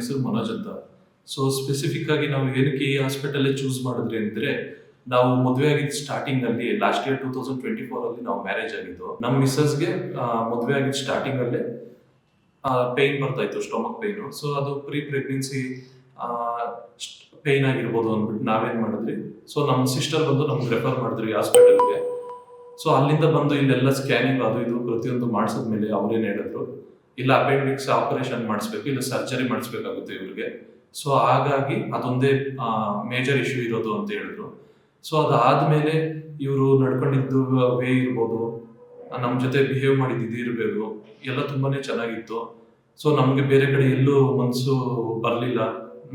ಹೆಸರು ಮನೋಜ್ ಅಂತ. So specific ಆಗಿ ನಾವು ಏನಕ್ಕೆ ಈ ಹಾಸ್ಪಿಟಲ್ ಚೂಸ್ ಮಾಡಿದ್ರಿ ಅಂದ್ರೆ, ನಾವು ಮದುವೆ ಆಗಿದ್ದು ಸ್ಟಾರ್ಟಿಂಗ್ ಅಲ್ಲಿ ಲಾಸ್ಟ್ ಇಯರ್ 2024 ಅಲ್ಲಿ ನಾವು ಮ್ಯಾರೇಜ್ ಆಗಿದ್ದು. ನಮ್ಮ ಮಿಸ್ಸಸ್ಗೆ ಮದುವೆ ಆಗಿದ್ದು ಸ್ಟಾರ್ಟಿಂಗ್ ಅಲ್ಲೇ ಪೇನ್ ಬರ್ತಾ ಇತ್ತು, ಸ್ಟೊಮಕ್ ಪೇನ್. ಸೊ ಅದು ಪ್ರೆಗ್ನೆನ್ಸಿ ಪೇನ್ ಆಗಿರ್ಬೋದು ಅಂದ್ಬಿಟ್ಟು ನಾವೇನ್ ಮಾಡಿದ್ರಿ, ಸೊ ನಮ್ಮ ಸಿಸ್ಟರ್ ಬಂದು ನಮ್ಗೆ ರೆಫರ್ ಮಾಡಿದ್ರಿ ಹಾಸ್ಪಿಟಲ್ಗೆ. ಸೊ ಅಲ್ಲಿಂದ ಬಂದು ಇಲ್ಲೆಲ್ಲ ಸ್ಕ್ಯಾನಿಂಗ್ ಅದು ಇದು ಪ್ರತಿಯೊಂದು ಮಾಡಿಸಿದ್ಮೇಲೆ ಅವ್ರೇನ್ ಹೇಳಿದ್ರು, ಇಲ್ಲ ಅಪೆಂಡಿಕ್ಸ್ ಆಪರೇಷನ್ ಮಾಡಿಸ್ಬೇಕು, ಇಲ್ಲ ಸರ್ಜರಿ ಮಾಡಿಸ್ಬೇಕಾಗುತ್ತೆ ಇವ್ರಿಗೆ. ಸೊ ಹಾಗಾಗಿ ಅದೊಂದೇ ಮೇಜರ್ ಇಶ್ಯೂ ಇರೋದು ಅಂತ ಹೇಳಿದ್ರು. ಸೊ ಅದಾದ್ಮೇಲೆ ಇವರು ನಡ್ಕೊಂಡಿದ್ದು ವೇ ಇರ್ಬೋದು, ನಮ್ಮ ಜೊತೆ ಬಿಹೇವ್ ಮಾಡಿದ್ದು ಇರಬೇಕು, ಎಲ್ಲ ತುಂಬಾನೇ ಚೆನ್ನಾಗಿತ್ತು. ಸೊ ನಮ್ಗೆ ಬೇರೆ ಕಡೆ ಎಲ್ಲೂ ಮನ್ಸು ಬರ್ಲಿಲ್ಲ.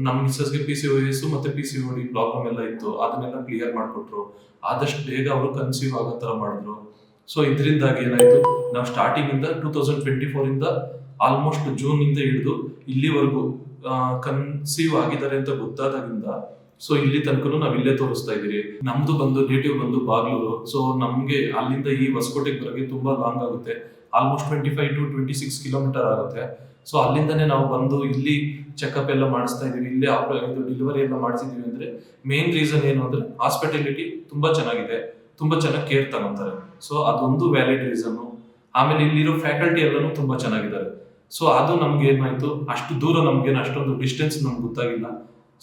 ನಮ್ಮ ಮಿಸ್ಸಸ್ಗೆ PCOS ಮತ್ತೆ PCOD ಪ್ರಾಬ್ಲಮ್ ಎಲ್ಲ ಇತ್ತು, ಅದನ್ನೆಲ್ಲ ಕ್ಲಿಯರ್ ಮಾಡ್ಕೊಟ್ರು. ಆದಷ್ಟು ಬೇಗ ಅವರು ಕನ್ಸೀವ್ ಆಗೋ ತರ ಮಾಡಿದ್ರು. ಸೊ ಇದರಿಂದಾಗಿ ಏನಾಯ್ತು, ನಾವು ಸ್ಟಾರ್ಟಿಂಗ್ ಇಂದ 2024 ಇಂದ ಆಲ್ಮೋಸ್ಟ್ ಜೂನ್ ಇಂದ ಹಿಡಿದು ಇಲ್ಲಿವರೆಗೂ ಕನ್ಸೀವ್ ಆಗಿದ್ದಾರೆ ಅಂತ ಗೊತ್ತಾದಾಗಿಂದ ಸೊ ಇಲ್ಲಿ ತನಕ ನಾವ್ ಇಲ್ಲೇ ತೋರಿಸ್ತಾ ಇದೀವಿ. ನಮ್ದು ಬಂದು ನೇಟಿವ್ ಬಂದು ಬಾಗ್ಲೂರು. ಸೊ ನಮ್ಗೆ ಅಲ್ಲಿಂದ ಈ ಹೊಸಕೋಟೆಗೆ ಬರೋಕೆ ತುಂಬಾ ಲಾಂಗ್ ಆಗುತ್ತೆ, ಆಲ್ಮೋಸ್ಟ್ 25 to 26 ಕಿಲೋಮೀಟರ್ ಆಗುತ್ತೆ. ಸೊ ಅಲ್ಲಿಂದಾನೇ ನಾವು ಬಂದು ಇಲ್ಲಿ ಚೆಕಪ್ ಎಲ್ಲ ಮಾಡಿಸ್ತಾ ಇದೀವಿ, ಇಲ್ಲೇ ಡೆಲಿವರಿ ಎಲ್ಲ ಮಾಡಿಸಿದೀವಿ. ಅಂದ್ರೆ ಮೇನ್ ರೀಸನ್ ಏನು ಅಂದ್ರೆ ಹಾಸ್ಪಿಟಾಲಿಟಿ ತುಂಬಾ ಚೆನ್ನಾಗಿದೆ, ತುಂಬಾ ಚೆನ್ನಾಗಿ ಕೇರ್ ತಗೊಂತಾರೆ. ಸೊ ಅದೊಂದು ವ್ಯಾಲಿಡ್ ರೀಸನ್. ಆಮೇಲೆ ಇಲ್ಲಿರೋ ಫ್ಯಾಕಲ್ಟಿ ಎಲ್ಲಾನು ತುಂಬಾ ಚೆನ್ನಾಗಿದ್ದಾರೆ. ಸೊ ಅದು ನಮ್ಗೆ ಏನಾಯ್ತು, ಅಷ್ಟು ದೂರ ನಮ್ಗೇನು ಅಷ್ಟೊಂದು ಡಿಸ್ಟೆನ್ಸ್ ನಮ್ಗೆ ಗೊತ್ತಾಗಿಲ್ಲ.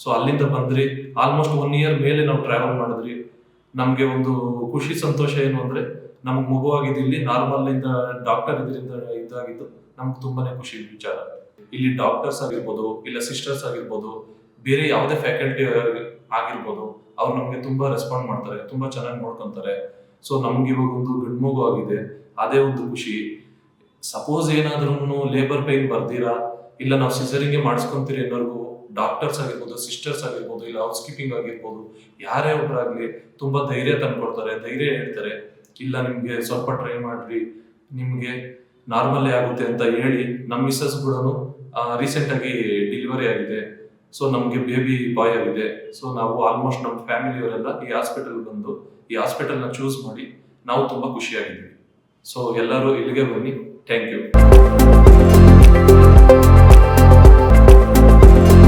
ಸೊ ಅಲ್ಲಿಂದ ಬಂದ್ರಿ, ಆಲ್ಮೋಸ್ಟ್ 1 year ಮೇಲೆ ನಾವು ಟ್ರಾವೆಲ್ ಮಾಡಿದ್ರಿ. ನಮ್ಗೆ ಒಂದು ಖುಷಿ ಸಂತೋಷ ಏನು ಅಂದ್ರೆ, ನಮ್ಗೆ ಮಗುವಾಗಿದ್ದು ಇಲ್ಲಿ ನಾರ್ಮಲ್ ಇಂದ ಡಾಕ್ಟರ್ ಇದರಿಂದ ಇದಾಗಿದ್ದು ನಮ್ಗೆ ತುಂಬಾನೇ ಖುಷಿ ವಿಚಾರ. ಇಲ್ಲಿ ಡಾಕ್ಟರ್ಸ್ ಆಗಿರ್ಬೋದು, ಇಲ್ಲ ಸಿಸ್ಟರ್ಸ್ ಆಗಿರ್ಬೋದು, ಬೇರೆ ಯಾವುದೇ ಫ್ಯಾಕಲ್ಟಿ ಆಗಿರ್ಬೋದು, ಅವ್ರು ನಮ್ಗೆ ತುಂಬಾ ರೆಸ್ಪಾಂಡ್ ಮಾಡ್ತಾರೆ, ತುಂಬಾ ಚೆನ್ನಾಗಿ ನೋಡ್ಕೊಂತಾರೆ. ಸೊ ನಮ್ಗೆ ಇವಾಗ ಒಂದು ಗಂಡು ಮಗು ಆಗಿದೆ, ಅದೇ ಒಂದು ಖುಷಿ. ಸಪೋಸ್ ಏನಾದ್ರೂ ಲೇಬರ್ ಪೇನ್ ಬರ್ದಿರಾ, ಇಲ್ಲ ನಾವು ಸಿಸರಿಂಗೆ ಮಾಡಿಸ್ಕೊಂತೀರಿ ಅನ್ನೋರ್ಗು ಡಾಕ್ಟರ್ಸ್ ಆಗಿರ್ಬೋದು, ಸಿಸ್ಟರ್ಸ್ ಆಗಿರ್ಬೋದು, ಇಲ್ಲ ಹೌಸ್ ಕೀಪಿಂಗ್ ಆಗಿರ್ಬೋದು, ಯಾರೇ ಒಬ್ಬರಾಗ್ಲಿ ತುಂಬಾ ಧೈರ್ಯ ತಂದ್ಕೊಡ್ತಾರೆ, ಧೈರ್ಯ ಹೇಳ್ತಾರೆ. ಇಲ್ಲ ನಿಮ್ಗೆ ಸ್ವಲ್ಪ ಟ್ರೈ ಮಾಡ್ರಿ, ನಿಮ್ಗೆ ನಾರ್ಮಲ್ಲೇ ಆಗುತ್ತೆ ಅಂತ ಹೇಳಿ. ನಮ್ಮ ಮಿಸ್ಸಸ್ ಕೂಡ ರೀಸೆಂಟ್ ಆಗಿ ಡೆಲಿವರಿ ಆಗಿದೆ. ಸೊ ನಮ್ಗೆ ಬೇಬಿ ಬಾಯ್ ಆಗಿದೆ. ಸೊ ನಾವು ಆಲ್ಮೋಸ್ಟ್ ನಮ್ಮ ಫ್ಯಾಮಿಲಿಯವರೆಲ್ಲ ಈ ಹಾಸ್ಪಿಟಲ್ ಬಂದು ಈ ಹಾಸ್ಪಿಟಲ್ನ ಚೂಸ್ ಮಾಡಿ ನಾವು ತುಂಬಾ ಖುಷಿಯಾಗಿದ್ದೀವಿ. ಸೊ ಎಲ್ಲರೂ ಇಲ್ಲಿಗೆ ಬನ್ನಿ. Thank you.